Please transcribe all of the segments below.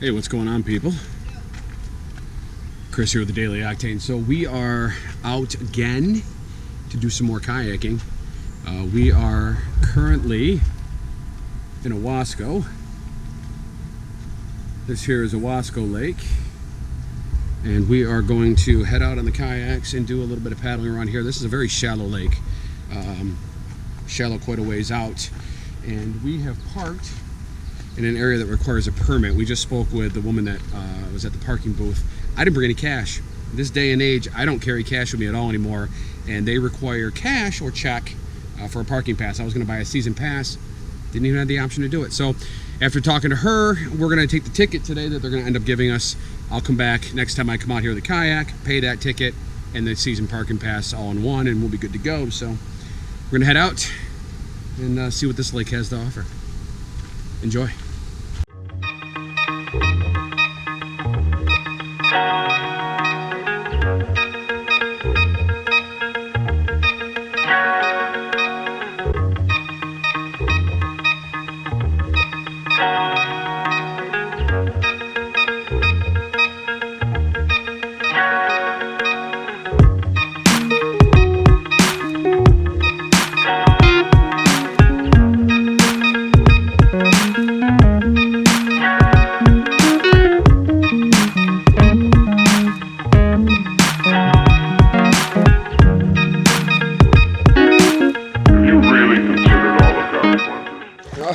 Hey, what's going on, people? Chris here with the Daily Octane. So we are out again to do some more kayaking. We are currently in Owasco. This here is Owasco Lake. And we are going to head out on the kayaks and do a little bit of paddling around here. This is a very shallow lake. Shallow quite a ways out. And we have parked in an area that requires a permit. We just spoke with the woman that was at the parking booth. I didn't bring any cash. This day and age, I don't carry cash with me at all anymore, and they require cash or check for a parking pass. I was gonna buy a season pass, didn't even have the option to do it. So after talking to her, we're gonna take the ticket today that they're gonna end up giving us. I'll come back next time I come out here with a kayak, pay that ticket and the season parking pass all in one, and we'll be good to go. So we're gonna head out and see what this lake has to offer. Enjoy.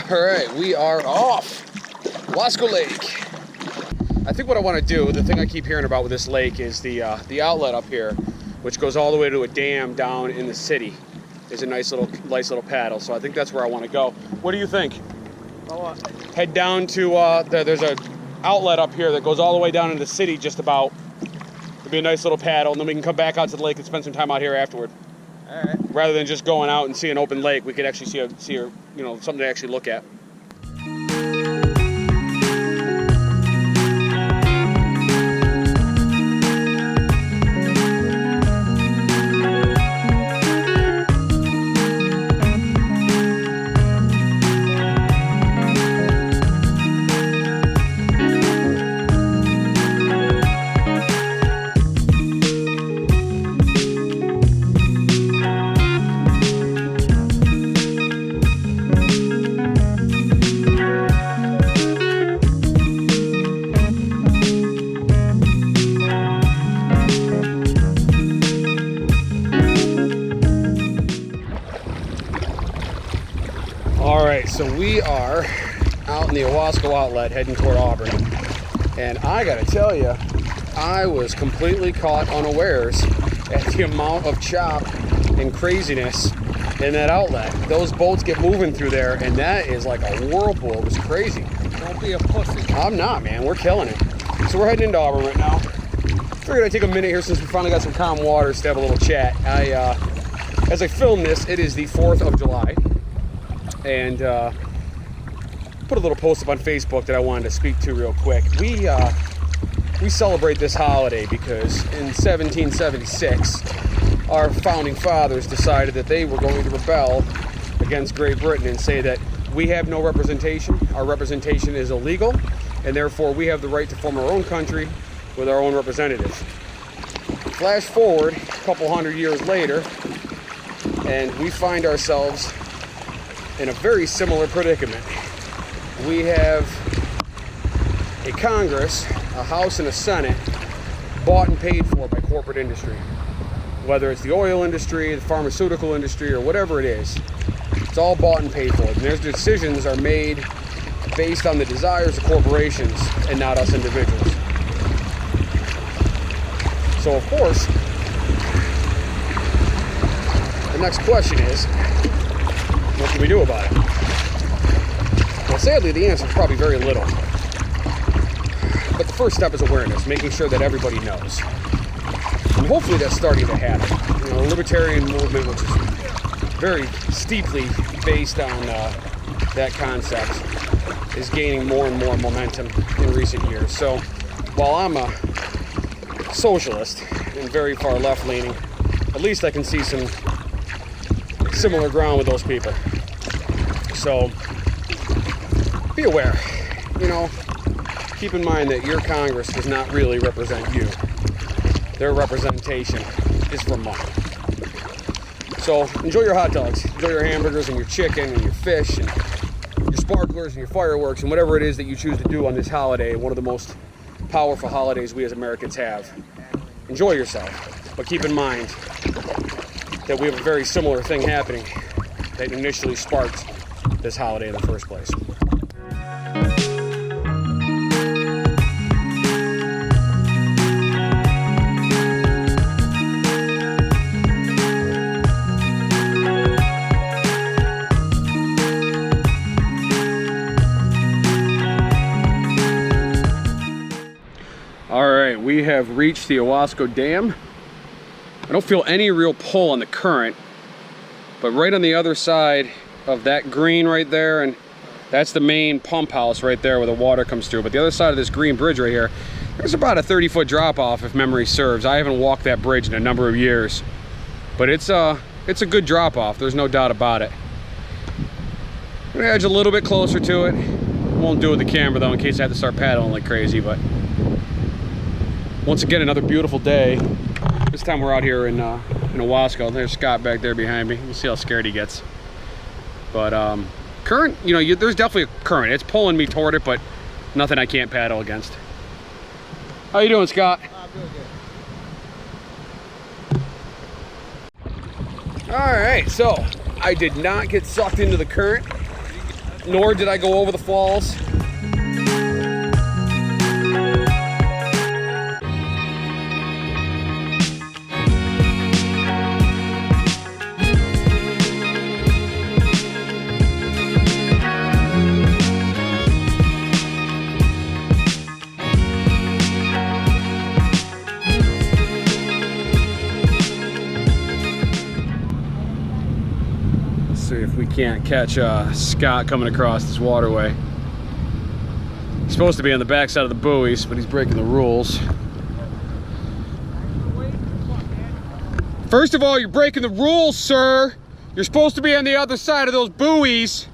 Alright, we are off Owasco Lake. I think what I want to do, the thing I keep hearing about with this lake is the outlet up here, which goes all the way to a dam down in the city. Is a nice little paddle, so I think that's where I want to go. What do you think? Head down to, there's a outlet up here that goes all the way down into the city just about. It'll be a nice little paddle, and then we can come back out to the lake and spend some time out here afterward. All right. Rather than just going out and see an open lake, we could actually see you know, something to actually look at. Alright, so we are out in the Owasco outlet heading toward Auburn. And I gotta tell you, I was completely caught unawares at the amount of chop and craziness in that outlet. Those boats get moving through there, and that is like a whirlpool. It was crazy. Don't be a pussy. I'm not, man. We're killing it. So we're heading into Auburn right now. Figured I'd take a minute here since we finally got some calm waters to have a little chat. As I film this, it is the 4th of July. And put a little post up on Facebook that I wanted to speak to real quick. We celebrate this holiday because in 1776, our founding fathers decided that they were going to rebel against Great Britain and say that we have no representation, our representation is illegal, and therefore we have the right to form our own country with our own representatives. Flash forward a couple hundred years later, and we find ourselves in a very similar predicament. We have a Congress, a House, and a Senate bought and paid for by corporate industry. Whether it's the oil industry, the pharmaceutical industry, or whatever it is, it's all bought and paid for. And their decisions are made based on the desires of corporations and not us individuals. So of course, the next question is, what can we do about it? Well, sadly, the answer is probably very little. But the first step is awareness, making sure that everybody knows. And hopefully that's starting to happen. You know, the libertarian movement, which is very steeply based on that concept, is gaining more and more momentum in recent years. So while I'm a socialist and very far left-leaning, at least I can see some similar ground with those people. So be aware, you know, keep in mind that your Congress does not really represent you. Their representation is for money. So enjoy your hot dogs, enjoy your hamburgers and your chicken and your fish and your sparklers and your fireworks and whatever it is that you choose to do on this holiday, one of the most powerful holidays we as Americans have. Enjoy yourself, but keep in mind that we have a very similar thing happening that initially sparked this holiday in the first place. All right, we have reached the Owasco Dam. I don't feel any real pull on the current, but right on the other side of that green right there, and that's the main pump house right there where the water comes through. But the other side of this green bridge right here, there's about a 30-foot drop off if memory serves. I haven't walked that bridge in a number of years, but it's a good drop off. There's no doubt about it. I'm gonna edge a little bit closer to it. Won't do it with the camera though in case I have to start paddling like crazy, but once again, another beautiful day. This time we're out here in Owasco. There's Scott back there behind me. We'll see how scared he gets. But current, you know, there's definitely a current. It's pulling me toward it, but nothing I can't paddle against. How you doing, Scott? I'm doing good. All right, so I did not get sucked into the current, nor did I go over the falls. See if we can't catch Scott coming across this waterway. He's supposed to be on the backside of the buoys, but he's breaking the rules. First of all, you're breaking the rules, sir. You're supposed to be on the other side of those buoys.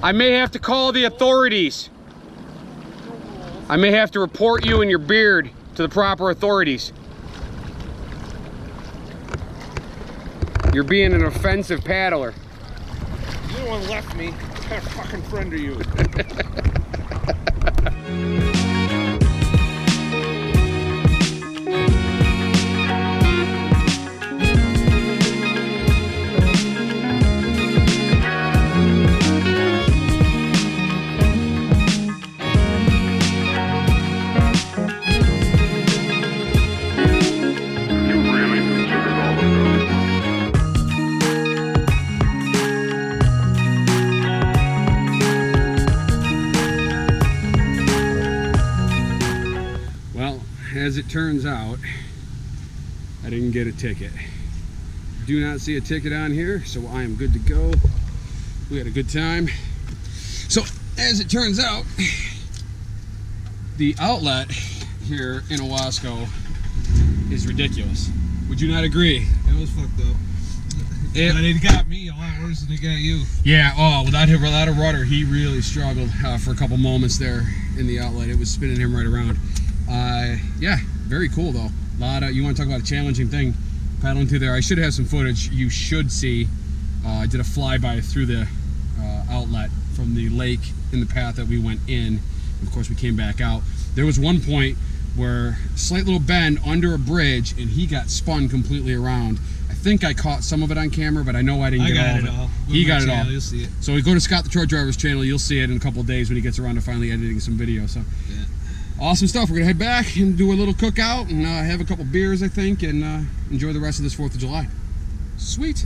I may have to call the authorities. I may have to report you and your beard to the proper authorities. You're being an offensive paddler. You one left me. What kind of fucking friend are you? As it turns out, I didn't get a ticket. Do not see a ticket on here, so I am good to go. We had a good time. So, as it turns out, the outlet here in Owasco is ridiculous. Would you not agree? It was fucked up. But it got me a lot worse than it got you. Yeah, oh, without a rudder, he really struggled for a couple moments there in the outlet. It was spinning him right around. Yeah, very cool though. You want to talk about a challenging thing paddling through there. I should have some footage. You should see. I did a flyby through the outlet from the lake in the path that we went in. Of course, we came back out. There was one point where slight little bend under a bridge, and he got spun completely around. I think I caught some of it on camera, but I know I didn't get all of it. He got it all. You'll see it. So we go to Scott the Truck Driver's channel. You'll see it in a couple of days when he gets around to finally editing some video. So. Yeah. Awesome stuff. We're gonna head back and do a little cookout and have a couple beers, I think, and enjoy the rest of this 4th of July. Sweet.